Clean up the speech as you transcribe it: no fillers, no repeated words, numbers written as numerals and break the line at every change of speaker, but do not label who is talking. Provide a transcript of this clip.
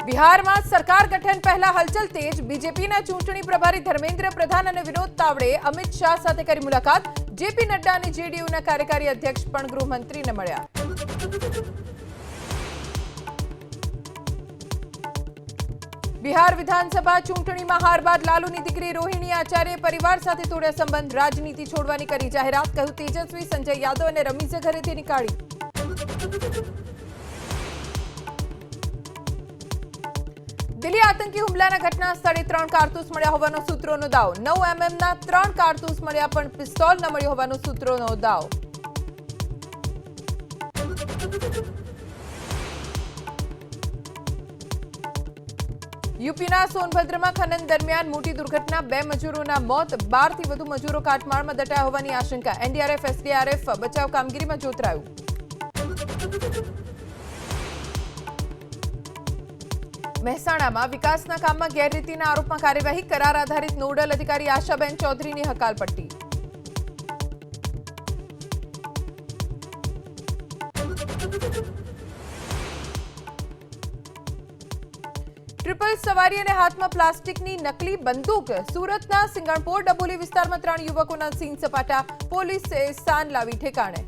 बिहार में सरकार गठन पहला हलचल तेज। बीजेपी चूंटणी प्रभारी धर्मेन्द्र प्रधान और विनोद तावड़े अमित शाह साथे करी मुलाकात। जेपी नड्डा और जेडीयू कार्यकारी अध्यक्ष पण गृहमंत्री ने मळ्या। बिहार विधानसभा चूंटणी में हार बाद लालूनी दीकरी रोहिणी आचार्य परिवार साथे तोड्या संबंध। राजनीति छोड़वानी करी जाहेरात। कहूं तेजस्वी संजय यादव और रमीजे घरेथी निकाळी। दिल्ली आतंकी हुमलाना घटना स्थळे 3 कारतूस मळ्या होવાનો सूत्रोनो दाव। 9 mm ना 3 कारतूस मळ्या पण पिस्तोल न मळ्यो होવાનો सूत्रोनो दाव। यूपीना सोनभद्रमा खनन दरमियान मोटी दुर्घटना। 2 मजूरोना मौत। 12 થી વધુ મજૂરો કાટમાળમાં દટાયા હોવાની આશંકા। એનડીઆરએફ એસડીઆરએફ બચાવ કામગીરીમાં જોતરાયું। મહેસાણામાં વિકાસના કામમાં ગેરરીતિના આરોપમાં કાર્યવાહી। કરાર આધારિત નોડલ અધિકારી આશાબેન ચૌધરીની હકાલપટ્ટી। ट्रिपल सवारी और हाथ में प्लास्टिक की नकली बंदूक। सूरतना सिंगणपोर डबोली विस्तार में 3 युवकों सीन सपाटा। पोलीस स्थान लावी ठेकाणे।